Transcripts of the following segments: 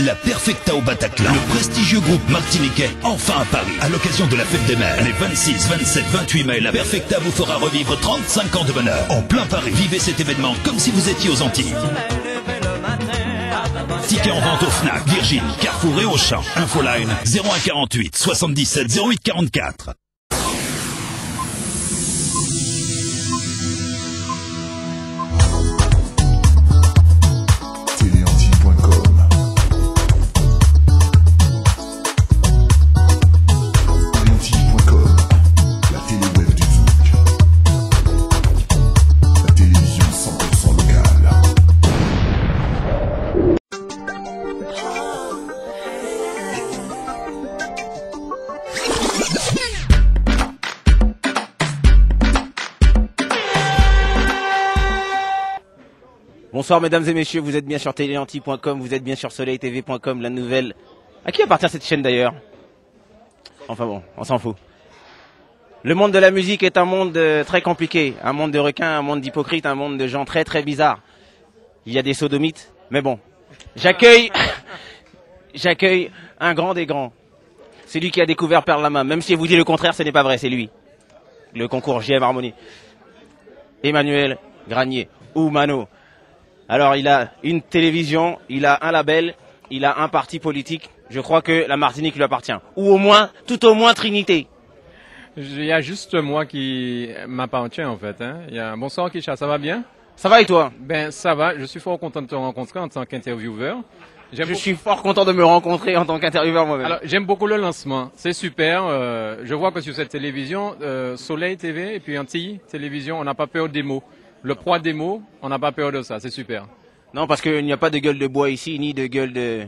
la Perfecta au Bataclan. Le prestigieux groupe martiniquais, enfin à Paris. À l'occasion de la fête des mères, les 26, 27, 28 mai, la Perfecta vous fera revivre 35 ans de bonheur. En plein Paris, vivez cet événement comme si vous étiez aux Antilles. Tickets en vente au Fnac, Virgin, Carrefour et Auchan. Infoline 01 48 77 08 44. Bonsoir mesdames et messieurs, vous êtes bien sur téléanti.com, vous êtes bien sur soleiltv.com, la nouvelle... À qui appartient cette chaîne d'ailleurs? Enfin bon, on s'en fout. Le monde de la musique est un monde très compliqué, un monde de requins, un monde d'hypocrites, un monde de gens très très bizarres. Il y a des sodomites, mais bon. J'accueille un grand des grands. C'est lui qui a découvert Perle Lama, même si vous dit le contraire, ce n'est pas vrai, c'est lui. Le concours JM Harmonie. Emmanuel Granier, ou Mano. Alors il a une télévision, il a un label, il a un parti politique. Je crois que la Martinique lui appartient. Ou au moins, tout au moins Trinité. Il y a juste moi qui m'appartient en fait. Hein. Bonsoir Kisha, ça va bien? Ça va et toi? Ben ça va, je suis fort content de te rencontrer en tant qu'intervieweur. Je suis fort content de me rencontrer en tant qu'intervieweur moi-même. Alors j'aime beaucoup le lancement, c'est super. Je vois que sur cette télévision, Soleil TV et puis Antilles Télévision, on n'a pas peur des mots. Le poids des mots, on n'a pas peur de ça, c'est super. Non, parce qu'il n'y a pas de gueule de bois ici, ni de gueule de...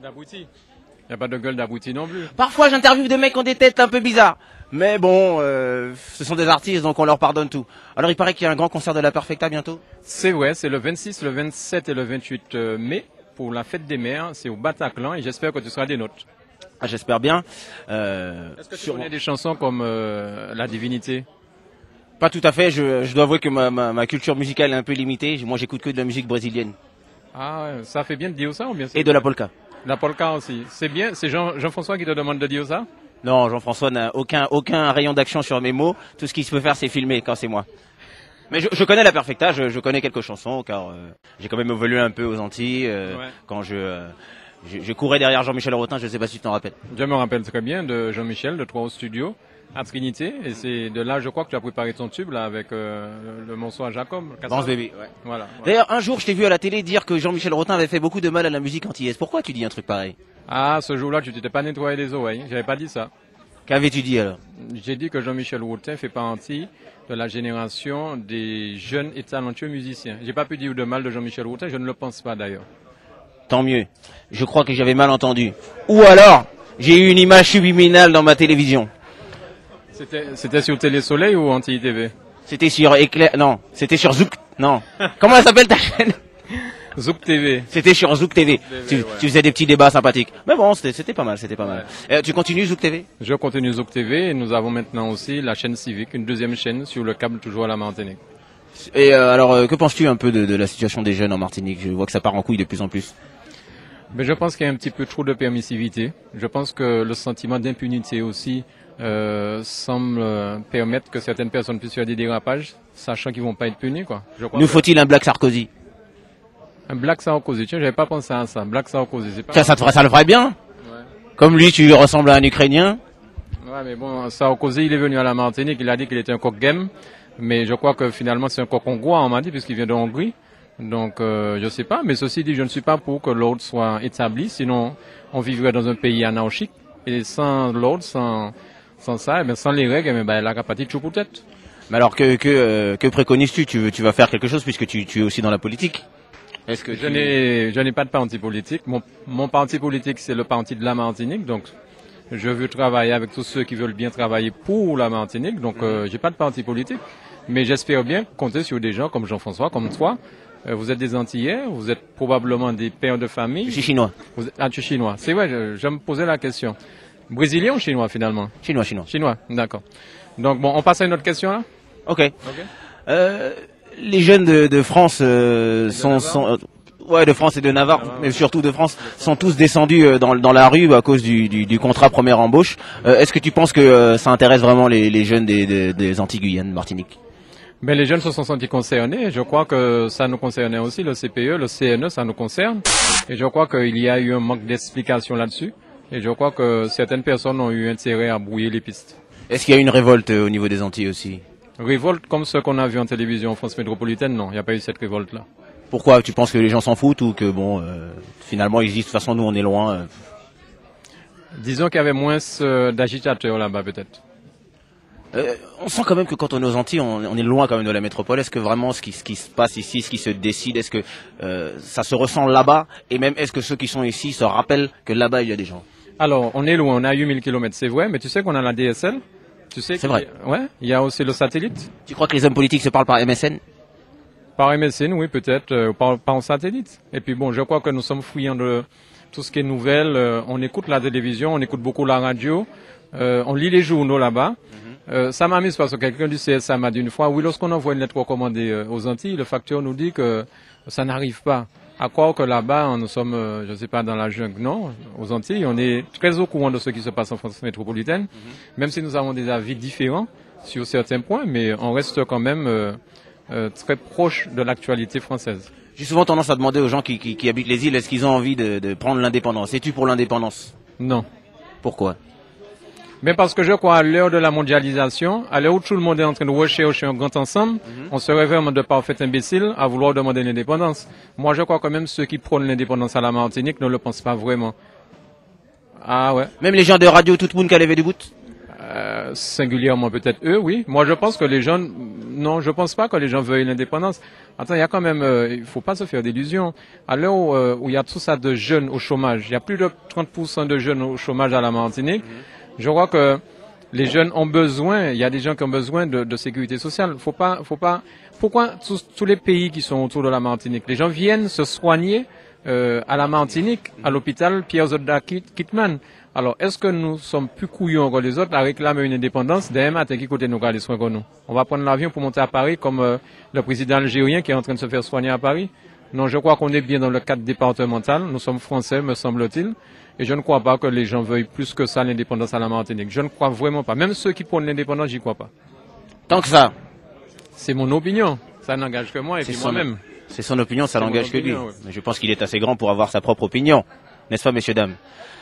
d'abouti. Il n'y a pas de gueule d'abouti non plus. Parfois, j'interviewe des mecs qui ont des têtes un peu bizarres. Mais bon, ce sont des artistes, donc on leur pardonne tout. Alors, il paraît qu'il y a un grand concert de la Perfecta bientôt? C'est vrai, c'est le 26, le 27 et le 28 mai pour la fête des mères. C'est au Bataclan et j'espère que tu seras des nôtres. Ah, j'espère bien. Est-ce que tu connais des chansons comme La Divinité? Pas tout à fait, je dois avouer que ma culture musicale est un peu limitée. Moi, j'écoute que de la musique brésilienne. Ah, ça fait bien de dire ça ou bien? Et de la polka. La polka aussi. C'est bien, c'est Jean-François qui te demande de dire ça? Non, Jean-François n'a aucun rayon d'action sur mes mots. Tout ce qu'il se peut faire, c'est filmer quand c'est moi. Mais je connais la Perfecta, je connais quelques chansons, car j'ai quand même évolué un peu aux Antilles. Quand je courais derrière Jean-Michel Rotin, je ne sais pas si tu t'en rappelles. Je me rappelle très bien de Jean-Michel, de 3 au studio. À Trinité, et c'est de là, je crois que tu as préparé ton tube là avec le morceau à Jacob. Dance Baby, ouais. Voilà. D'ailleurs, un jour, je t'ai vu à la télé dire que Jean-Michel Rotin avait fait beaucoup de mal à la musique antillaise. Pourquoi tu dis un truc pareil? Ah, ce jour-là, tu t'étais pas nettoyé les oreilles. J'avais pas dit ça. Qu'avais-tu dit alors? J'ai dit que Jean-Michel Rotin fait partie de la génération des jeunes et talentueux musiciens. J'ai pas pu dire de mal de Jean-Michel Rotin, je ne le pense pas d'ailleurs. Tant mieux. Je crois que j'avais mal entendu. Ou alors, j'ai eu une image subliminale dans ma télévision. C'était sur Télé Soleil ou Antilles TV? C'était sur Éclair, non, c'était sur Zouk, non. Comment elle s'appelle ta chaîne? Zouk TV. C'était sur Zouk TV. Tu faisais des petits débats sympathiques. Mais bon, c'était pas mal, Ouais. Tu continues Zouk TV? Je continue Zouk TV et nous avons maintenant aussi la chaîne civique, une deuxième chaîne sur le câble toujours à la Martinique. Et alors, que penses-tu un peu de la situation des jeunes en Martinique? Je vois que ça part en couille de plus en plus. Mais je pense qu'il y a un petit peu trop de permissivité. Je pense que le sentiment d'impunité aussi semble permettre que certaines personnes puissent faire des dérapages, sachant qu'ils vont pas être punis, quoi. Nous faut-il un Black Sarkozy? Un Black Sarkozy, tiens, j'avais pas pensé à ça. Black Sarkozy, c'est pas... Tiens, ça le ferait bien. Ouais. Comme lui, tu ressembles à un Ukrainien. Ouais, mais bon, Sarkozy, il est venu à la Martinique, il a dit qu'il était un coq game, mais je crois que finalement c'est un coq hongrois, on m'a dit, puisqu'il vient de Hongrie. Donc, je sais pas, mais ceci dit, je ne suis pas pour que l'ordre soit établi, sinon on vivrait dans un pays anarchique, et sans l'ordre, sans ça, et bien sans les règles, et bien, la capacité toujours peut-être. Mais alors, que préconises-tu? Tu vas faire quelque chose puisque tu es aussi dans la politique? Est-ce que je n'ai pas de parti politique. Mon parti politique, c'est le parti de la Martinique, donc je veux travailler avec tous ceux qui veulent bien travailler pour la Martinique, donc j'ai pas de parti politique, mais j'espère bien compter sur des gens comme Jean-François, comme toi. Vous êtes des Antillais, vous êtes probablement des pères de famille. Je suis chinois. Tu es chinois. C'est vrai, je me posais la question. Brésilien ou chinois finalement? Chinois. Chinois, d'accord. Donc bon, on passe à une autre question là? Ok. Les jeunes de France sont Ouais, de France et de Navarre, mais surtout de France, sont tous descendus dans la rue à cause du contrat première embauche. Est-ce que tu penses que ça intéresse vraiment les jeunes des Antilles-Guyane, Martinique? Mais les jeunes se sont sentis concernés. Je crois que ça nous concernait aussi, le CPE, le CNE, ça nous concerne. Et je crois qu'il y a eu un manque d'explication là-dessus. Et je crois que certaines personnes ont eu intérêt à brouiller les pistes. Est-ce qu'il y a eu une révolte au niveau des Antilles aussi? Révolte comme ce qu'on a vu en télévision en France métropolitaine, non, il n'y a pas eu cette révolte-là. Pourquoi? Tu penses que les gens s'en foutent ou que bon, finalement ils disent de toute façon nous on est loin? Disons qu'il y avait moins d'agitateurs là-bas peut-être. On sent quand même que quand on est aux Antilles, on est loin quand même de la métropole. Est-ce que vraiment ce qui se passe ici, ce qui se décide, est-ce que ça se ressent là-bas? Et même est-ce que ceux qui sont ici se rappellent que là-bas il y a des gens? Alors, on est loin, on a 8000 km, c'est vrai, mais tu sais qu'on a la DSL? Tu sais c'est vrai. Ouais, il y a aussi le satellite. Tu crois que les hommes politiques se parlent par MSN? Par MSN, oui, peut-être, par en satellite. Et puis bon, je crois que nous sommes friands de tout ce qui est nouvelles. On écoute la télévision, on écoute beaucoup la radio, on lit les journaux là-bas. Ça m'amuse parce que quelqu'un du CSA m'a dit une fois, oui, lorsqu'on envoie une lettre recommandée aux Antilles, le facteur nous dit que ça n'arrive pas. À croire que là-bas, nous sommes, je ne sais pas, dans la jungle. Non, aux Antilles, on est très au courant de ce qui se passe en France métropolitaine, même si nous avons des avis différents sur certains points, mais on reste quand même très proche de l'actualité française. J'ai souvent tendance à demander aux gens qui habitent les îles, est-ce qu'ils ont envie de prendre l'indépendance? Es-tu pour l'indépendance? Non. Pourquoi? Mais parce que je crois à l'heure de la mondialisation, à l'heure où tout le monde est en train de rechercher un grand ensemble, on serait vraiment de parfaits imbéciles à vouloir demander l'indépendance. Moi, je crois que même ceux qui prônent l'indépendance à la Martinique ne le pensent pas vraiment. Ah ouais. Même les gens de Radio Tout le monde qui a levé du bout? Singulièrement peut-être eux, oui. Moi, je pense que les gens, non, je pense pas que les gens veuillent l'indépendance. Attends, il y a quand même, il faut pas se faire d'illusions. À l'heure où il y a tout ça de jeunes au chômage, il y a plus de 30% de jeunes au chômage à la Martinique. Je crois que les jeunes ont besoin, il y a des gens qui ont besoin de sécurité sociale. Faut pas. Pourquoi tous les pays qui sont autour de la Martinique, les gens viennent se soigner à la Martinique, à l'hôpital Pierre Zodda Kitman. Alors, est-ce que nous sommes plus couillons que les autres à réclamer une indépendance demain matin qui côté nous garder soin que nous? On va prendre l'avion pour monter à Paris comme le président algérien qui est en train de se faire soigner à Paris? Non, je crois qu'on est bien dans le cadre départemental. Nous sommes français, me semble-t-il. Et je ne crois pas que les gens veuillent plus que ça l'indépendance à la Martinique. Je ne crois vraiment pas. Même ceux qui prônent l'indépendance, j'y crois pas. Tant que ça. C'est mon opinion. Ça n'engage que moi et puis moi-même. C'est son opinion, ça n'engage que lui. Ouais. Mais je pense qu'il est assez grand pour avoir sa propre opinion. N'est-ce pas, messieurs, dames?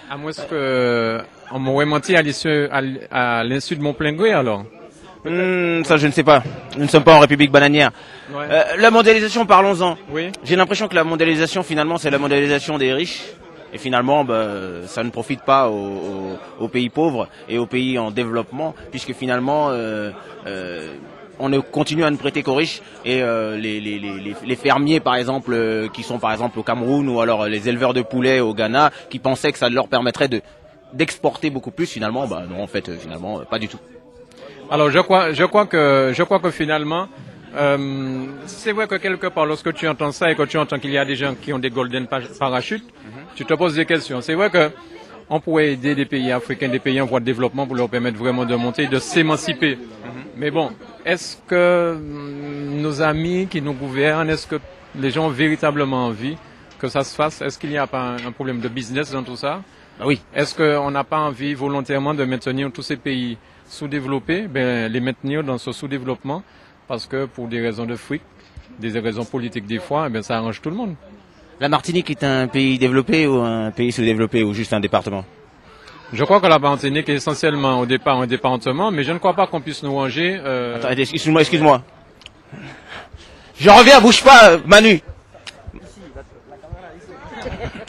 À moins qu'on m'aurait menti à l'insu de mon plein gré, alors. Ça, je ne sais pas. Nous ne sommes pas en République bananière. Ouais. La mondialisation, parlons-en. Oui. J'ai l'impression que la mondialisation, finalement, c'est la mondialisation des riches. Et finalement, ça ne profite pas aux pays pauvres et aux pays en développement, puisque finalement, on ne continue à ne prêter qu'aux riches. Et les fermiers, par exemple, qui sont par exemple au Cameroun, ou alors les éleveurs de poulets au Ghana, qui pensaient que ça leur permettrait d'exporter beaucoup plus, finalement, non, en fait, finalement, pas du tout. Alors, je crois que finalement, c'est vrai que quelque part, lorsque tu entends ça et que tu entends qu'il y a des gens qui ont des golden parachutes, tu te poses des questions. C'est vrai que on pourrait aider des pays africains, des pays en voie de développement pour leur permettre vraiment de monter, de s'émanciper. Mais bon, est-ce que nos amis qui nous gouvernent, est-ce que les gens ont véritablement envie que ça se fasse? Est-ce qu'il n'y a pas un problème de business dans tout ça? Oui. Est-ce qu'on n'a pas envie volontairement de maintenir tous ces pays sous-développés, les maintenir dans ce sous-développement? Parce que pour des raisons de fric, des raisons politiques des fois, ça arrange tout le monde. La Martinique est un pays développé ou un pays sous-développé ou juste un département? Je crois que la Martinique est essentiellement au départ un département, mais je ne crois pas qu'on puisse nous ranger. Attends, excuse-moi. Je reviens, bouge pas, Manu.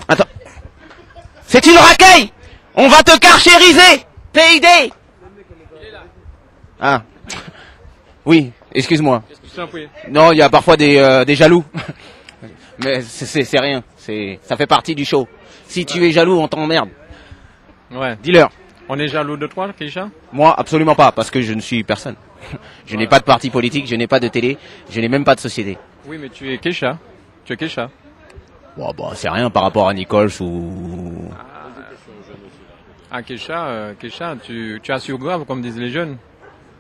Attends. C'est une racaille. On va te carchériser. PID. Ah. Oui, excuse-moi. Non, il y a parfois des jaloux. Mais c'est rien. Ça fait partie du show. Si tu es jaloux, on t'emmerde. Ouais. Dis-leur. On est jaloux de toi, Keisha? Moi, absolument pas, parce que je ne suis personne. Je n'ai pas de parti politique, je n'ai pas de télé, je n'ai même pas de société. Oui, mais tu es Keisha. Tu es Keisha. Bon, c'est rien par rapport à Nichols ou... Keisha, tu as sur grave, comme disent les jeunes.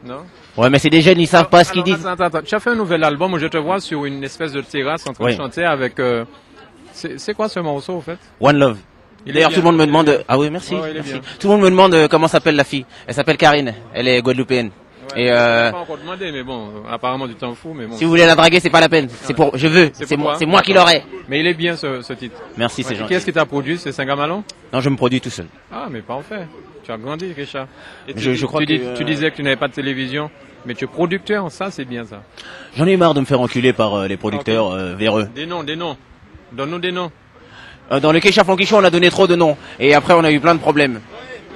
Non? Ouais, mais c'est des jeunes, ils savent pas ce qu'ils disent. Attends. Tu as fait un nouvel album où je te vois sur une espèce de terrasse en train de chanter avec C'est quoi ce morceau en fait? One Love. Il est D'ailleurs, bien. tout le monde me demande. Ah oui, merci. Ouais, il est merci. bien. Tout le monde me demande comment s'appelle la fille. Elle s'appelle Karine. Elle est guadeloupéenne. Ouais, Et je l'ai pas encore demandé, mais bon, apparemment du temps fou, mais bon. si vous voulez la draguer, c'est pas la peine. C'est pour. Je veux. C'est C'est pour moi. toi C'est moi qui l'aurai. Mais il est bien ce titre. Merci, c'est Ouais. gentil. Qui est-ce qui t'a produit? C'est Saint-Gamalon? Non, je me produis tout seul. Ah, mais parfait. Tu as grandi, Richard. Et Je crois que, tu disais que tu n'avais pas de télévision, mais tu es producteur, ça c'est bien ça. J'en ai marre de me faire enculer par les producteurs véreux. Des noms. Donne-nous des noms. Dans le Keisha Funky Show, on a donné trop de noms. Et après, on a eu plein de problèmes.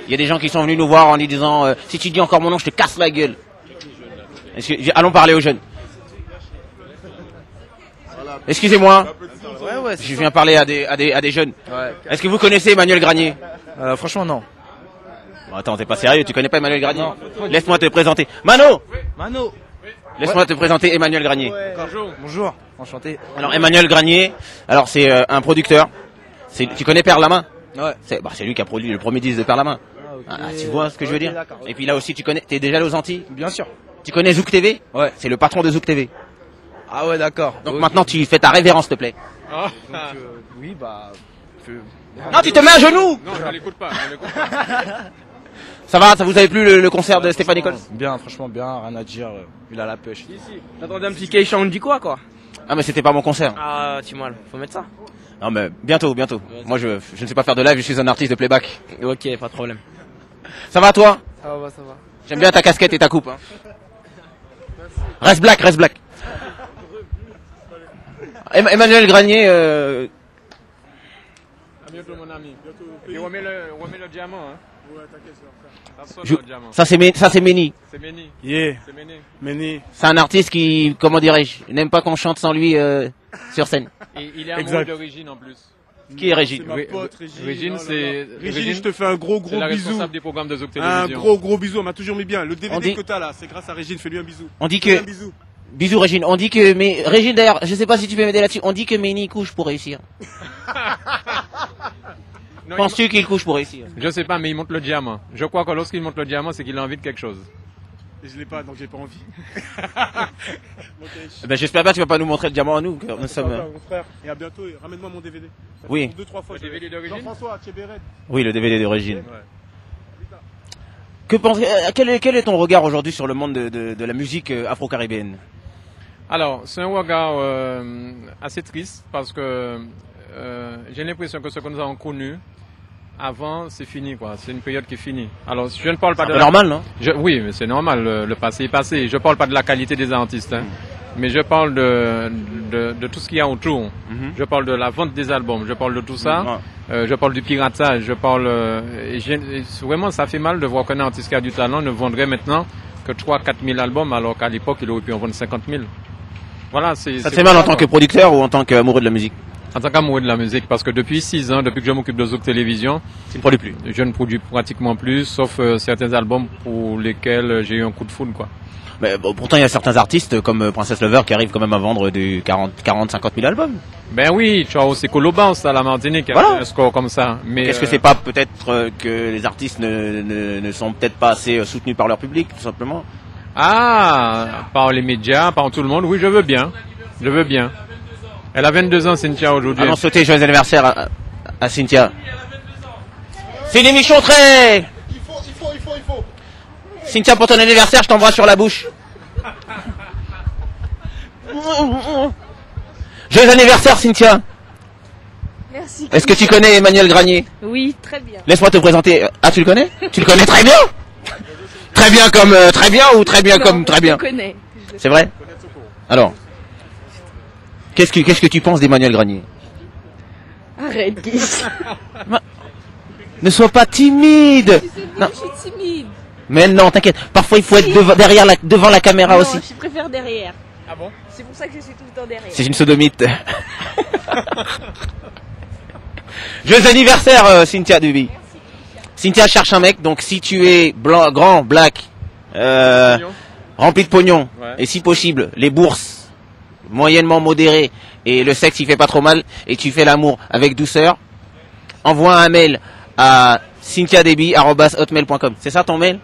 Il y a des gens qui sont venus nous voir en nous disant si tu dis encore mon nom, je te casse la gueule. Allons parler aux jeunes. Excusez-moi. Ouais, Je viens parler à des jeunes. Ouais. Est-ce que vous connaissez Emmanuel Granier? Franchement, non. Bon, attends, t'es pas sérieux, tu connais pas Emmanuel Granier? Laisse-moi te présenter. Mano! Mano. Laisse-moi te présenter Emmanuel Granier. Bonjour. Bonjour. Enchanté. Alors Emmanuel Granier, alors c'est un producteur. Tu connais Père Lamain? Ouais. C'est lui qui a produit le premier disque de Père Lamain. Ah, tu vois ce que je veux dire? d'accord. Et puis là aussi, t'es déjà allé aux Antilles? Bien sûr. Tu connais Zouk TV? Ouais. C'est le patron de Zouk TV. Ah ouais, d'accord. Donc maintenant, tu fais ta révérence, s'il te plaît. Ah. Oui, bah. Non, tu te mets à genoux! Non, je ne l'écoute pas. je l'écoute pas. Ça va, ça vous avez plu le concert de Stéphane Nichols? Bien, franchement, bien, rien à dire. Il a la pêche. T'attendais un petit Keisha, on dit quoi? Ah, mais c'était pas mon concert. Ah, tu mal, faut mettre ça. Non, mais bientôt. Moi, je ne sais pas faire de live, je suis un artiste de playback. Ok, pas de problème. Ça va, toi? Ça va. J'aime bien ta casquette et ta coupe. Hein. Reste black. Emmanuel Granier, À bientôt, mon ami. Et remets le diamant. Hein. Ouais, t'inquiète, ça sonne le diamant. ça c'est Méni. C'est Méni. Yeah, C'est Méni. Méni. C'est un artiste qui, comment dirais-je, n'aime pas qu'on chante sans lui sur scène. Et il est amoureux Exact. d'origine en plus. Qui est Régine? C'est ma Oui, pote, Régine. Régine, Oh là c'est- là. Régine, Régine, je te fais un gros C'est la bisou. responsable des programmes de Zouk Un Télévision. gros bisou, elle m'a toujours mis bien. Le On DVD dit- que t'as là, c'est grâce à Régine, fais-lui un bisou. On dit Fais-lui que, un bisou. bisous Régine, on dit que, mais Régine d'ailleurs, je sais pas si tu peux m'aider là-dessus, on dit que Méni couche pour réussir. Non, Penses-tu qu'il couche pour réussir? Je sais pas, mais il monte le diamant. Je crois que lorsqu'il monte le diamant, c'est qu'il a envie de quelque chose. Et je l'ai pas, donc j'ai pas envie. Ok, Eh ben, j'espère bien que tu vas pas nous montrer le diamant à nous, car nous sommes... mon frère. Et à bientôt, et ramène-moi mon DVD. Ça Oui. fait 2-3 fois. Le DVD d'origine Jean-François, Tchébéret. Oui, le DVD de Régine. Ouais. Quel est ton regard aujourd'hui sur le monde de la musique afro-caribéenne? Alors, c'est un regard assez triste parce que j'ai l'impression que ce que nous avons connu avant, c'est fini, quoi. C'est une période qui est finie. Alors, je ne parle pas de C'est normal, non? Oui, mais c'est normal. Le passé est passé. Je parle pas de la qualité des artistes, hein, mais je parle de tout ce qu'il y a autour. Je parle de la vente des albums. Je parle de tout ça. Je parle du piratage. Je parle. Vraiment, ça fait mal de voir qu'un artiste qui a du talent ne vendrait maintenant que 3-4 000 albums, alors qu'à l'époque, il aurait pu en vendre 50 000. Voilà, Ça te fait mal en tant que producteur ou en tant qu'amoureux de la musique? En tant qu'amoureux de la musique, parce que depuis 6 ans, depuis que je m'occupe de Zouk Télévision, Tu ne produis plus. je ne produis pratiquement plus, sauf certains albums pour lesquels j'ai eu un coup de foudre, quoi. Mais bon, pourtant, il y a certains artistes comme Princess Lover qui arrivent quand même à vendre du 50 000 albums. Ben oui, tu as aussi Colobans à la Martinique, Voilà. un score comme ça. Mais Est-ce que c'est pas peut-être que les artistes ne sont peut-être pas assez soutenus par leur public, tout simplement? Ah, par les médias, par tout le monde, oui, je veux bien. Je veux bien. Elle a 22 ans, Cynthia, aujourd'hui. Allons sauter joyeux anniversaire à Cynthia. C'est une émission très... Il faut. Cynthia, pour ton anniversaire, je t'embrasse sur la bouche. Joyeux anniversaire, Cynthia. Merci. Est-ce que tu connais Emmanuel Granier? Oui, très bien. Laisse-moi te présenter. Ah, tu le connais? Tu le connais très bien? Très bien comme très bien ou très bien comme très bien? Je le connais. C'est vrai? Alors, qu'est-ce que tu penses d'Emmanuel Granier? Arrête, Guiche. Ne sois pas timide. Non. Je suis timide. Mais non, t'inquiète. Parfois, il faut être devant la caméra Non, aussi. je préfère derrière. Ah bon? C'est pour ça que je suis tout le temps derrière. C'est une sodomite. Joyeux anniversaire, Cynthia Duby. Cynthia cherche un mec, donc si tu es blanc, grand, black, rempli de pognon, Ouais. et si possible, les bourses moyennement modérées, et le sexe il fait pas trop mal, et tu fais l'amour avec douceur, envoie un mail à cynthiadebi@hotmail.com. C'est ça ton mail?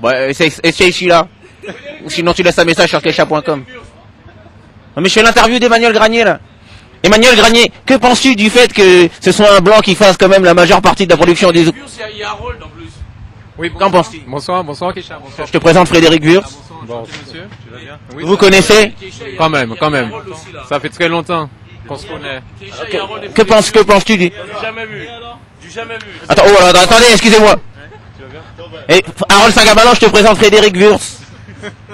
Ouais, essaye celui-là. Ou sinon tu laisses un message sur keisha.com. Non mais je fais l'interview d'Emmanuel Granier là. Emmanuel Granier, que penses-tu du fait que ce soit un blanc qui fasse quand même la majeure partie de la production des zouk? Il y a Harold en plus. Oui, Qu'en penses-tu? bonsoir, bonsoir, Kisha. Bonsoir. Je te présente Frédéric Wurtz. Bonsoir, monsieur. Tu vas bien? Oui, Vous connaissez? quand même, quand même. Ça fait très longtemps qu'on se connaît. Que penses-tu du... Jamais vu. Du jamais vu. Attends, oh, alors, attendez, excusez-moi. Et Harold Saint-Gabalan, je te présente Frédéric Wurtz.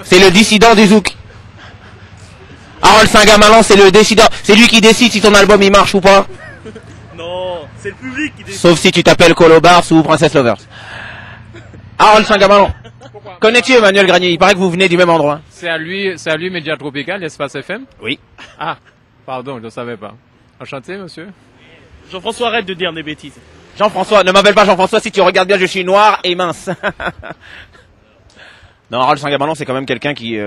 C'est le dissident du zouk. Harold Saint-Gabalan, c'est le décideur. C'est lui qui décide si ton album il marche ou pas. Non, c'est le public qui décide. Sauf si tu t'appelles Colo Bars ou Princess Lovers. Harold Saint-Gabalan. Connais-tu Emmanuel Granier? Il paraît que vous venez du même endroit. C'est à lui Média Tropical, Espace FM? Oui. Ah, pardon, je ne savais pas. Enchanté, monsieur. Jean-François, arrête de dire des bêtises. Jean-François, ne m'appelle pas Jean-François, si tu regardes bien, je suis noir et mince. Non, Harold Saint-Gabalan, c'est quand même quelqu'un qui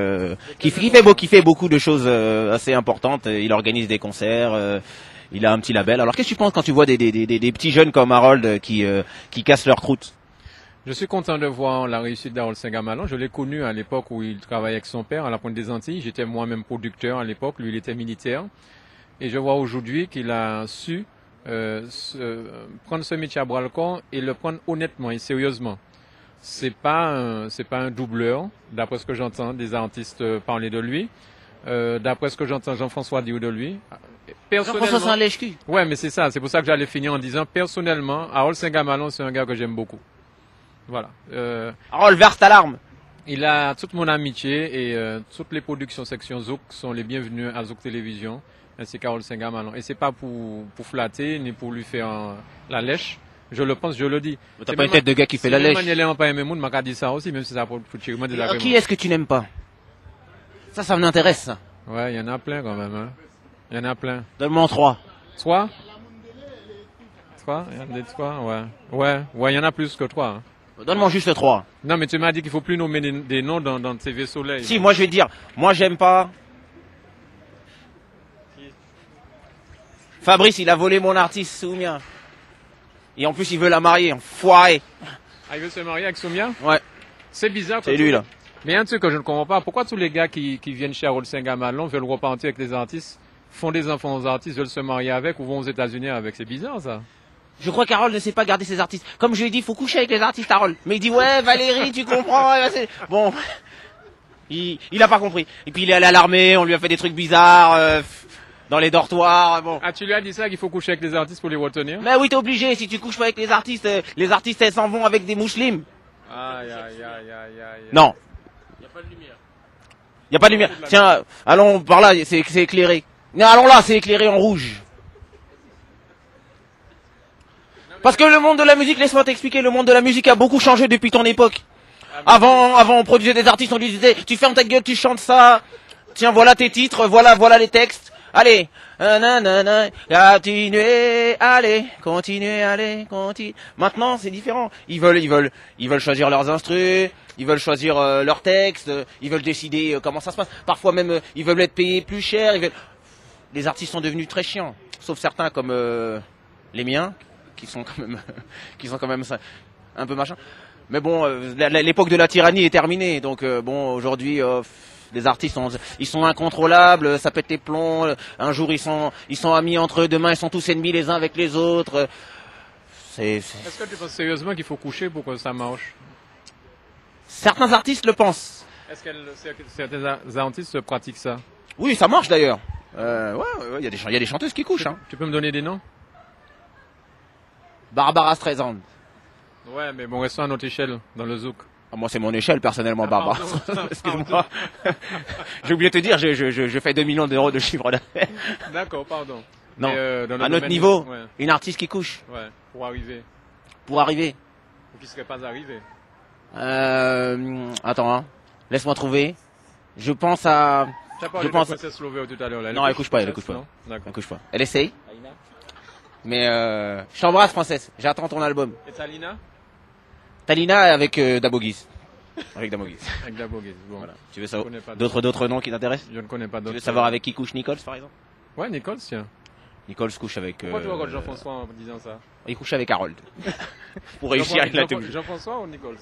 fait beaucoup de choses assez importantes. Il organise des concerts, il a un petit label. Alors qu'est-ce que tu penses quand tu vois des petits jeunes comme Harold qui cassent leur croûte? Je suis content de voir la réussite d'Harold Saint-Gabalan. Je l'ai connu à l'époque où il travaillait avec son père à la Pointe des Antilles. J'étais moi-même producteur à l'époque, lui il était militaire. Et je vois aujourd'hui qu'il a su prendre ce métier à bras-le-corps et le prendre honnêtement et sérieusement. C'est pas un doubleur, d'après ce que j'entends des artistes parler de lui. D'après ce que j'entends Jean-François dire de lui. Jean-François, c'est un lèche-cul. Ouais, mais c'est ça. C'est pour ça que j'allais finir en disant personnellement, Harold Saint-Gabalan, c'est un gars que j'aime beaucoup. Voilà. Harold, verse ta larme. Il a toute mon amitié et toutes les productions section Zouk sont les bienvenues à Zouk Télévision, ainsi qu'Harold Saint-Gabalan. Et c'est pas pour flatter ni pour lui faire la lèche. Je le pense, je le dis. T'as pas une tête de gars qui fait la lèche. Manuel pas aimé m'a dit ça aussi, même si ça pour tirer des Alors, qui est-ce que tu n'aimes pas? Ça m'intéresse, ça. Ouais, il y en a plein quand même. Hein. Il y en a plein. Donne-moi en 3. 3 3 Il y en a des 3, ouais. Ouais, il y en a plus que 3. Hein. Donne-moi juste 3. Non, mais tu m'as dit qu'il faut plus nommer des noms dans TV Soleil. Si, moi je vais te dire, moi j'aime pas. Fabrice, il a volé mon artiste Soumia. Et en plus, il veut la marier, enfoiré. Ah, il veut se marier avec Soumia? Ouais. C'est bizarre. C'est lui, là. Mais il y a un truc que je ne comprends pas. Pourquoi tous les gars qui viennent chez Harold Saint-Gabalan veulent repartir avec les artistes, font des enfants aux artistes, veulent se marier avec ou vont aux États-Unis avec? C'est bizarre, ça. Je crois qu'Harold ne sait pas garder ses artistes. Comme je lui ai dit, il faut coucher avec les artistes, Harold. Mais il dit, ouais, Valérie, tu comprends. Bon. Il a pas compris. Et puis il est allé à l'armée, on lui a fait des trucs bizarres. Dans les dortoirs, bon. Ah, tu lui as dit ça qu'il faut coucher avec les artistes pour les retenir? Mais oui, t'es obligé. Si tu couches pas avec les artistes elles s'en vont avec des mousselim. Aïe. Non. Il n'y a pas de lumière. Y a pas de lumière. Tiens, allons par là, c'est éclairé. Non, allons là, c'est éclairé en rouge. Parce que le monde de la musique, laisse-moi t'expliquer, le monde de la musique a beaucoup changé depuis ton époque. Avant, on produisait des artistes, on lui disait, tu fermes ta gueule, tu chantes ça. Tiens, voilà tes titres, voilà les textes. Allez, continuez, allez, continuez. Maintenant, c'est différent. Ils veulent choisir leurs instrus, ils veulent choisir leurs textes, ils veulent décider comment ça se passe. Parfois même, ils veulent être payés plus cher. Les artistes sont devenus très chiants, sauf certains comme les miens, qui sont quand même un peu machin. Mais bon, l'époque de la tyrannie est terminée, donc bon, aujourd'hui. Les artistes ils sont incontrôlables, ça pète les plombs. Un jour ils sont amis entre eux, demain ils sont tous ennemis les uns avec les autres. Est-ce que tu penses sérieusement qu'il faut coucher pour que ça marche? Certains artistes le pensent. Est-ce que certains artistes pratiquent ça? Oui, ça marche d'ailleurs. Ouais, il y a des chanteuses qui couchent. Hein. Tu peux me donner des noms? Barbara Streisand. Ouais, mais bon, restons à notre échelle dans le zouk. Ah, moi, c'est mon échelle, personnellement, Barbara. Excuse-moi. J'ai oublié de te dire, je fais 2 millions d'euros de chiffre d'affaires. D'accord, pardon. Non, à notre niveau, une artiste qui couche. Ouais, pour arriver. Pour arriver. Ou qui ne serait pas arrivé. Attends, hein. Laisse-moi trouver. Je pense à... Tu as parlé de Princess Lover tout à l'heure. Là. Non, elle couche pas. Elle couche pas. Elle essaye. Mais je t'embrasse, Princesse. J'attends ton album. Et Talina? Talina avec Dabogiz. Avec Dabogiz. Avec Dabogiz, bon. Voilà. Tu veux savoir d'autres noms qui t'intéressent? Je ne connais pas d'autres. Tu veux savoir avec qui couche Nichols, par exemple? Ouais, Nichols, tiens. Nichols couche avec... Pourquoi tu regardes Jean-François en disant ça? Il couche avec Harold. Pour réussir, il a tout. Jean-François ou Nichols?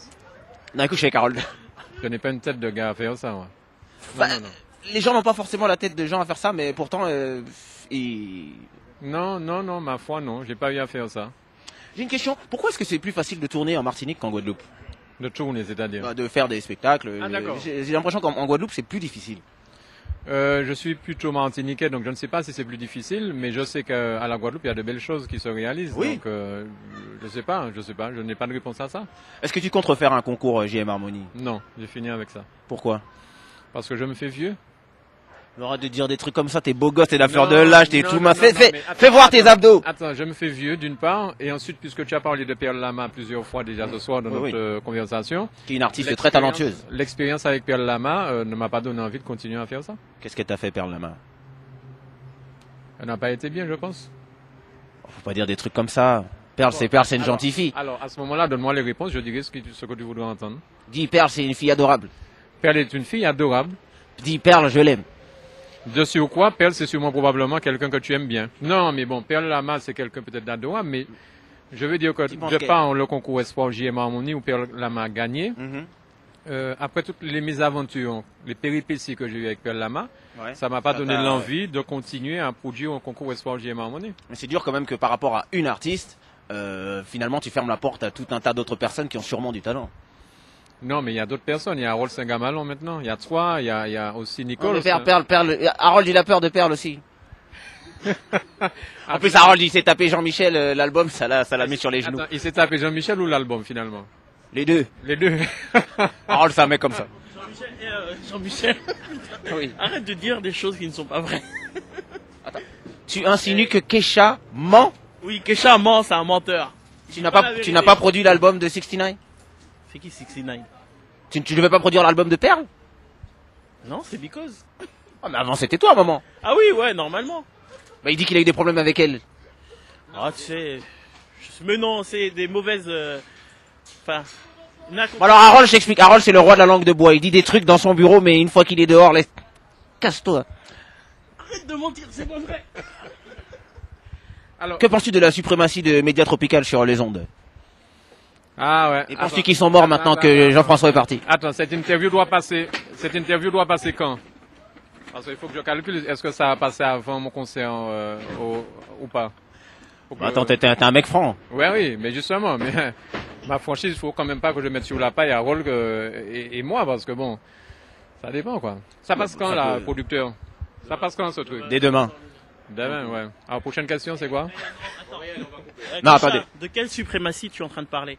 Non, il couche avec Harold. Je n'ai pas une tête de gars à faire ça, moi. Non. Les gens n'ont pas forcément la tête de gens à faire ça, mais pourtant, Non, non, non, ma foi, non, j'ai pas eu à faire ça. J'ai une question. Pourquoi est-ce que c'est plus facile de tourner en Martinique qu'en Guadeloupe? De tourner, c'est-à-dire. De faire des spectacles. Ah, d'accord. J'ai l'impression qu'en Guadeloupe, c'est plus difficile. Je suis plutôt martiniquais, donc je ne sais pas si c'est plus difficile, mais je sais qu'à la Guadeloupe, il y a de belles choses qui se réalisent. Oui. Donc, je sais pas, je n'ai pas de réponse à ça. Est-ce que tu comptes refaire un concours JM Harmonie? Non, j'ai fini avec ça. Pourquoi? Parce que je me fais vieux. Arrête de dire des trucs comme ça, t'es beau gosse, t'es la fleur de Non, l'âge, t'es non, tout non, mince. non, mais attends, Fais voir tes abdos. Attends, je me fais vieux d'une part, et ensuite, puisque tu as parlé de Perle Lama plusieurs fois déjà ce soir dans Oui, notre conversation. Qui est une artiste très talentueuse. L'expérience avec Perle Lama ne m'a pas donné envie de continuer à faire ça. Qu'est-ce que t'as fait, Perle Lama? Elle n'a pas été bien, je pense. Faut pas dire des trucs comme ça. Perle, c'est une gentille fille. Alors, à ce moment-là, donne-moi les réponses, je dirai ce que tu voudras entendre. Dis Perle, c'est une fille adorable. Perle est une fille adorable. Dis Perle, je l'aime. De sur quoi, Perle, c'est sûrement probablement quelqu'un que tu aimes bien. Non, mais bon, Perle Lama, c'est quelqu'un peut-être d'adorable, mais je veux dire que penses de que- par le concours Espoir JM Harmonie où Perle Lama a gagné, après toutes les mésaventures, les péripéties que j'ai eues avec Perle Lama, ça m'a pas donné l'envie de continuer à produire un concours Espoir JM Harmonie. Mais c'est dur quand même que par rapport à une artiste, finalement tu fermes la porte à tout un tas d'autres personnes qui ont sûrement du talent. Non, mais il y a d'autres personnes. Il y a Harold Saint-Gamalon maintenant. Il y a toi, il y a aussi Nicole. Perle. Harold, il a peur de Perle aussi. En plus, Harold, il s'est tapé Jean-Michel, l'album, ça l'a mis sur les genoux. Attends, il s'est tapé Jean-Michel ou l'album finalement? Les deux. Les deux. Harold, c'est un mec comme ça. Jean-Michel, Oui. arrête de dire des choses qui ne sont pas vraies. Tu insinues que Kesha ment? Oui, Kesha ment, c'est un menteur. Tu n'as pas produit l'album de 69? C'est qui 69? Tu ne devais pas produire l'album de Perle? Non, c'est Because. Ah, mais avant, c'était toi, maman. Ah oui, ouais, normalement. Bah, il dit qu'il a eu des problèmes avec elle. Ah, tu sais... Mais non, c'est des mauvaises... Enfin... Bon, alors, Harold, je t'explique. Harold, c'est le roi de la langue de bois. Il dit des trucs dans son bureau, mais une fois qu'il est dehors, laisse... Casse-toi. Arrête de mentir, c'est pas vrai. Alors, Que penses-tu de la suprématie de Média Tropical sur les ondes? ah ouais. Et penses-tu qu'ils sont morts maintenant que Jean-François est parti? Attends, cette interview doit passer quand? Parce qu'il faut que je calcule. Est-ce que ça va passer avant mon concert ou pas? Faut que- Attends, t'es un mec franc. Ouais, oui, mais justement, mais ma franchise, il faut quand même pas que je mette sur la paille Harold et moi, parce que bon, ça dépend quoi. Ça passe quand, ça là, peut- producteur? Ça passe quand, ce truc? Dès demain. Demain, ouais. Alors, prochaine question, c'est quoi? Non, Kesha, attendez. De quelle suprématie tu es en train de parler?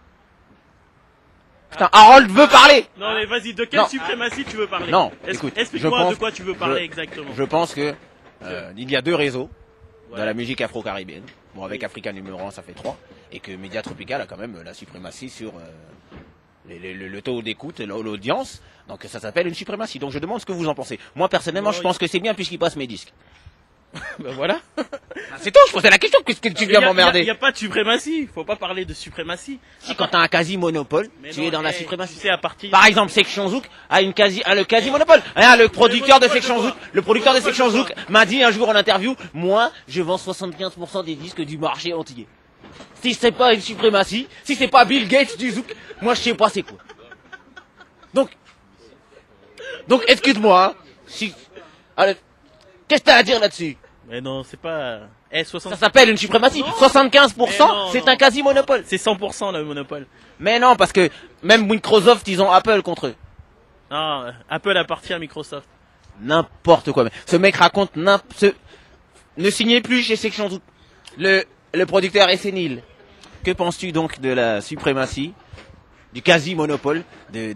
Putain, Harold veut parler! Non, mais vas-y, de quelle Non. suprématie tu veux parler? Non, écoute, Explique-moi je pense- de quoi tu veux parler exactement. Je pense que il y a deux réseaux de la musique afro-caribéenne. Bon, avec Africa numéro 1, ça fait 3. Et que Média Tropical a quand même la suprématie sur le taux d'écoute et l'audience. Donc ça s'appelle une suprématie. Donc je demande ce que vous en pensez. Moi, personnellement, je pense que c'est bien puisqu'il passe mes disques. Ben voilà. C'est tout, je posais la question. Qu'est-ce que tu viens Il m'emmerder? n'y a pas de suprématie. Faut pas parler de suprématie. Si quand t'as un quasi-monopole, Mais tu non, es dans la tu suprématie. sais, à partir. Par exemple, Section Zouk a le quasi-monopole. Hein, le producteur de Section Zouk m'a dit un jour en interview, moi, je vends 75% des disques du marché entier. Si c'est pas une suprématie, si c'est pas Bill Gates du Zouk, moi je sais pas c'est quoi. Donc, excuse-moi, hein, si, allez, qu'est-ce que t'as à dire là-dessus? Mais non, c'est pas. Eh, 60... Ça s'appelle une suprématie. 75%, Mais non, c'est non. un quasi-monopole. C'est 100% le monopole. Mais non, parce que même Microsoft, ils ont Apple contre eux. Non, Apple appartient à Microsoft. N'importe quoi. Ce mec raconte ne signez plus chez Section Zouk. Le producteur est sénile. Que penses-tu donc de la suprématie, du quasi-monopole de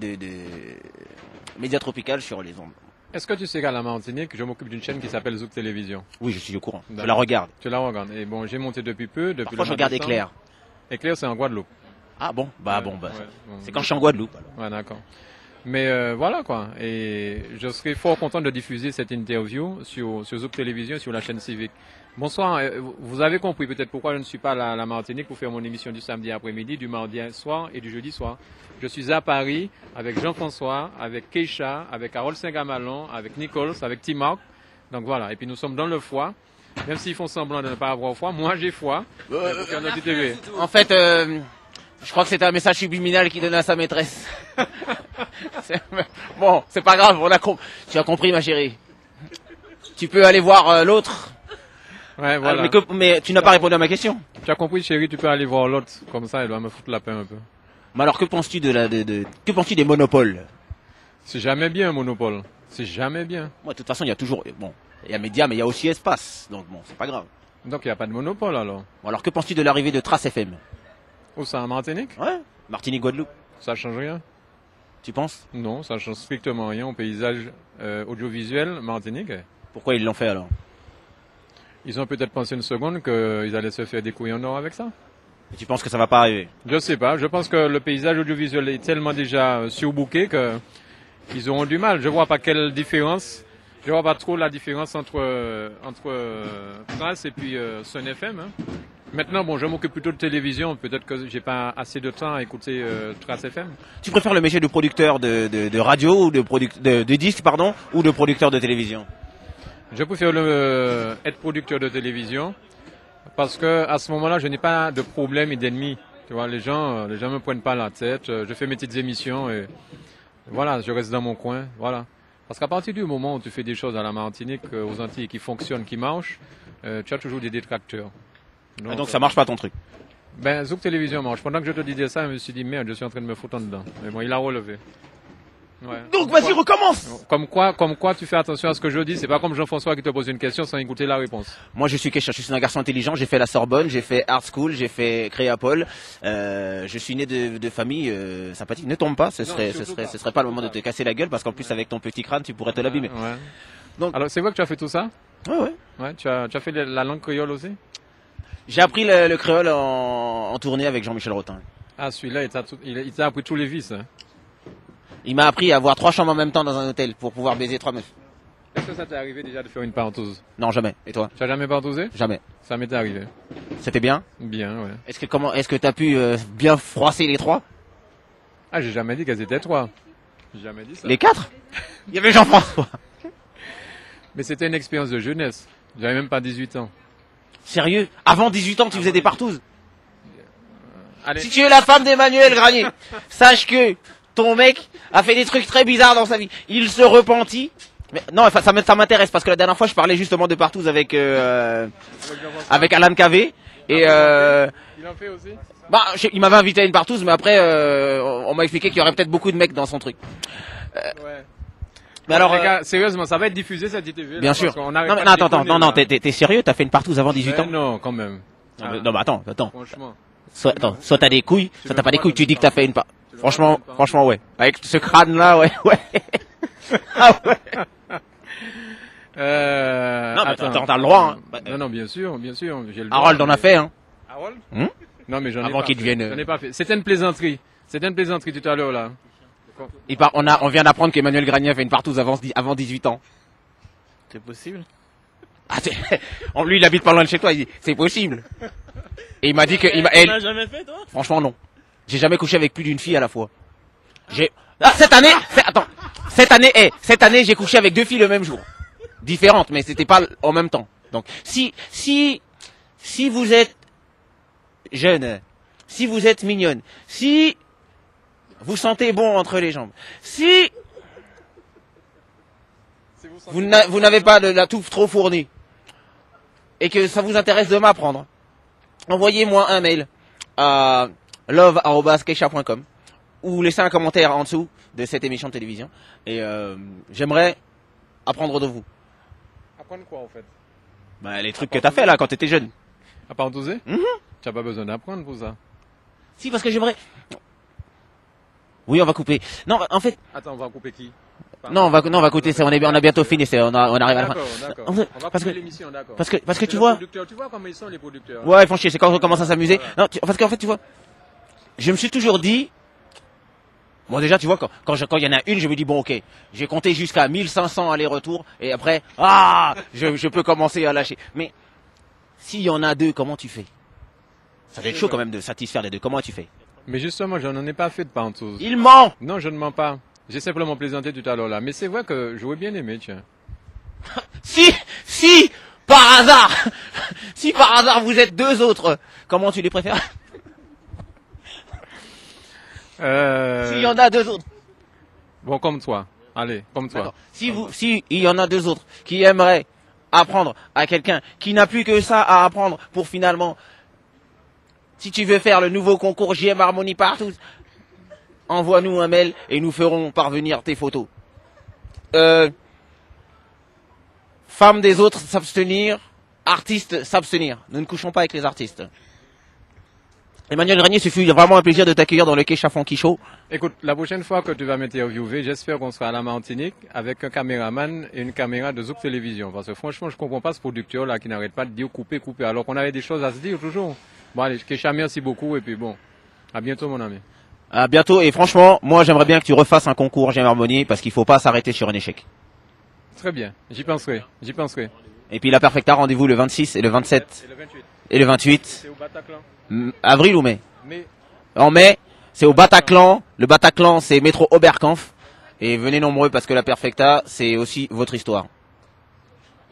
Média Tropical sur les ondes? Est-ce que tu sais qu'à la Martinique, je m'occupe d'une chaîne qui s'appelle Zouk Télévision? Oui, je suis au courant. Je D'accord. la regarde. Tu la regardes. Et bon, j'ai monté depuis peu, depuis Parfois, le je mois regarde de décembre. Éclair. Éclair, c'est en Guadeloupe. Ah bon? Bah, Ouais, bon. ouais. C'est quand je suis en Guadeloupe. alors. Ouais, d'accord. Mais voilà quoi. Et je serais fort content de diffuser cette interview sur Zouk Télévision, sur la chaîne civique. Bonsoir. Vous avez compris peut-être pourquoi je ne suis pas à la Martinique pour faire mon émission du samedi après-midi, du mardi soir et du jeudi soir. Je suis à Paris avec Jean-François, avec Keisha, avec Harold Saint-Gamalon, avec Nichols, avec T-Mark. Donc voilà. Et puis nous sommes dans le foie. Même s'ils font semblant de ne pas avoir foi, moi j'ai foi. Pour faire notre TV. En fait, je crois que c'était un message subliminal qu'il donnait à sa maîtresse. Bon, c'est pas grave, tu as compris ma chérie. Tu peux aller voir l'autre. Ouais, voilà. Mais tu n'as pas répondu à ma question. Tu as compris, chérie, tu peux aller voir l'autre. Comme ça, elle va me foutre la paix un peu. Mais alors, que penses-tu que penses-tu des monopoles? C'est jamais bien un monopole. C'est jamais bien. Moi, de toute façon, il y a toujours, bon, il y a média, mais il y a aussi espace. Donc bon, c'est pas grave. Donc il n'y a pas de monopole alors. Bon, alors, que penses-tu de l'arrivée de Trace FM? Où ça, en Martinique? Ouais. Martinique, Guadeloupe. Ça change rien? Tu penses? Non, ça change strictement rien au paysage audiovisuel Martinique. Pourquoi ils l'ont fait alors? Ils ont peut-être pensé une seconde qu'ils allaient se faire des couilles en or avec ça. Et tu penses que ça va pas arriver? Je sais pas. Je pense que le paysage audiovisuel est tellement déjà surbooké que ils auront du mal. Je vois pas quelle différence. Je vois pas trop la différence entre Trace et puis Sun FM. Hein. Maintenant, bon, je m'occupe plutôt de télévision. Peut-être que j'ai pas assez de temps à écouter Trace FM. Tu préfères le métier de producteur de radio ou de disque, pardon, ou de producteur de télévision? Je préfère être producteur de télévision parce que à ce moment-là, je n'ai pas de problème et d'ennemis. Tu vois, les gens me prennent pas la tête. Je fais mes petites émissions et voilà, je reste dans mon coin. Voilà. Parce qu'à partir du moment où tu fais des choses à la Martinique, aux Antilles, qui fonctionnent, qui marchent, tu as toujours des détracteurs. Donc ça marche pas ton truc? Ben, Zouk Télévision marche. Pendant que je te disais ça, je me suis dit merde, je suis en train de me foutre en dedans. Mais bon, il a relevé. Ouais. Donc vas-y, recommence! Comme quoi tu fais attention à ce que je dis, c'est pas comme Jean-François qui te pose une question sans écouter la réponse. Moi je suis un garçon intelligent, j'ai fait la Sorbonne, j'ai fait Art School, j'ai fait Créapol, je suis né de famille sympathique. Ne tombe pas, ce serait pas le moment de te casser la gueule parce qu'en plus avec ton petit crâne tu pourrais te l'abîmer. Ouais. Donc, alors c'est vrai que tu as fait tout ça? Ouais. Ouais, tu as fait la langue créole aussi? J'ai appris le créole en tournée avec Jean-Michel Rotin. Ah, celui-là, il t'a appris tous les vices. Hein. Il m'a appris à avoir 3 chambres en même temps dans un hôtel pour pouvoir baiser 3 meufs. Est-ce que ça t'est arrivé déjà de faire une partouze? Non, jamais. Et toi? Tu as jamais partouzé? Jamais. Ça m'était arrivé. C'était bien? Bien, ouais. Est-ce que t'as pu bien froisser les 3? Ah, j'ai jamais dit qu'elles étaient 3. J'ai jamais dit ça. Les 4? Il y avait Jean-François. Mais c'était une expérience de jeunesse. J'avais même pas 18 ans. Sérieux? Avant 18 ans, tu faisais des partouzes? Allez. Si tu es la femme d'Emmanuel Granier, sache que ton mec a fait des trucs très bizarres dans sa vie. Il se repentit. Mais non, ça m'intéresse parce que la dernière fois, je parlais justement de partouze avec Alan Cavé. Et il en fait aussi? Bah, il m'avait invité à une partouze, mais après, on m'a expliqué qu'il y aurait peut-être beaucoup de mecs dans son truc. Ouais. Mais alors, les gars, sérieusement, ça va être diffusé cette ITV? Bien sûr. Non, t'es sérieux? T'as fait une partouze avant 18 ans? Non, quand même. Non, mais attends. Franchement. Soit t'as des couilles, soit t'as pas des couilles. Tu dis que t'as fait une partouze. Franchement, ouais. Avec ce crâne-là, ouais. Ah ouais. Non, mais t'as le droit, hein. Non, bien sûr, j'ai le droit. Harold en a fait, hein. Harold? Non, mais j'en ai pas fait. J'en ai pas fait. C'était une plaisanterie tout à l'heure, là. On vient d'apprendre qu'Emmanuel Granier a fait une partouze avant 18 ans. C'est possible? Lui, il habite pas loin de chez toi, il dit, c'est possible. Et il m'a dit que, Tu l'as jamais fait, toi? Franchement, non. J'ai jamais couché avec plus d'une fille à la fois. Cette année, j'ai couché avec 2 filles le même jour. Différentes, mais c'était pas en même temps. Donc, si vous êtes jeune, si vous êtes mignonne, si vous sentez bon entre les jambes, si vous n'avez pas de la touffe trop fournie, et que ça vous intéresse de m'apprendre, envoyez-moi un mail à love@keisha.com ou laissez un commentaire en dessous de cette émission de télévision. Et j'aimerais apprendre de vous. Apprendre quoi, en fait? Bah, les trucs que t'as fait là quand t'étais jeune. À partouzer? Tu n'as pas besoin d'apprendre pour ça. Si, parce que j'aimerais... Oui, on va couper. Non, en fait... Attends, on va couper qui? Non, on va couper, on a bientôt fini, on arrive à la fin. D'accord. On va couper l'émission, d'accord. Parce que tu vois... Tu vois comment ils sont, les producteurs? Ouais, ils font chier, c'est quand on commence à s'amuser. Non, parce qu'en fait, tu vois, je me suis toujours dit... Bon, déjà, tu vois, quand il y en a une, je me dis, bon, ok, j'ai compté jusqu'à 1500 aller-retour, et après, je peux commencer à lâcher. Mais, s'il y en a 2, comment tu fais? Ça va être chaud quand même de satisfaire les 2, comment tu fais? Mais justement, je n'en ai pas fait de partouze. Il ment! Non, je ne mens pas. J'ai simplement plaisanté tout à l'heure là. Mais c'est vrai que j'aurais bien aimé, tiens. Si par hasard vous êtes 2 autres, comment tu les préfères? S'il y en a 2 autres. Bon, comme toi. Allez, comme toi. Si il y en a 2 autres qui aimeraient apprendre à quelqu'un qui n'a plus que ça à apprendre pour finalement, si tu veux faire le nouveau concours JM Harmonie partout, envoie-nous un mail et nous ferons parvenir tes photos. Femmes des autres s'abstenir, artistes s'abstenir. Nous ne couchons pas avec les artistes. Emmanuel Régnier, ce fut vraiment un plaisir de t'accueillir dans le quai Chafonky Show. Écoute, la prochaine fois que tu vas m'interviewer, j'espère qu'on sera à la Martinique avec un caméraman et une caméra de Zouk Télévision. Parce que franchement, je comprends pas ce producteur là qui n'arrête pas de dire couper, couper, alors qu'on avait des choses à se dire toujours. Bon allez, Kecha, merci beaucoup et puis bon, à bientôt mon ami. À bientôt et franchement, moi j'aimerais bien que tu refasses un concours JM Harmonie parce qu'il faut pas s'arrêter sur un échec. Très bien, j'y penserai, j'y penserai. Et puis la Perfecta, rendez-vous le 26 et le 27 Et le 28. et le 28. C'est au Bataclan. Avril ou mai? Mais En mai, c'est au Bataclan. Le Bataclan, c'est métro Oberkampf. Et venez nombreux parce que la Perfecta, c'est aussi votre histoire.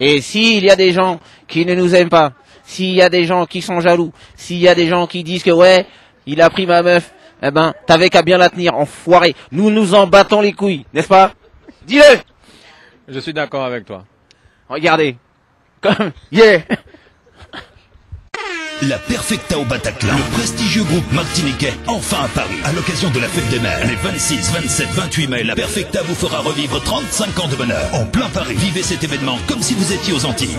Et s'il y a des gens qui ne nous aiment pas, s'il y a des gens qui sont jaloux, s'il y a des gens qui disent que ouais, il a pris ma meuf, eh ben, t'avais qu'à bien la tenir, enfoiré. Nous nous en battons les couilles, n'est-ce pas? Dis-le! je suis d'accord avec toi. Regardez. Comme, yeah! La Perfecta au Bataclan, le prestigieux groupe martiniquais, enfin à Paris, à l'occasion de la fête des mères. Les 26, 27, 28 mai, la Perfecta vous fera revivre 35 ans de bonheur. En plein Paris, vivez cet événement comme si vous étiez aux Antilles.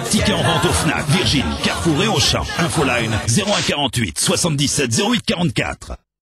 Tickets en vente au Fnac, Virgin, Carrefour et Auchan. Infoline 01 48 77 08 44.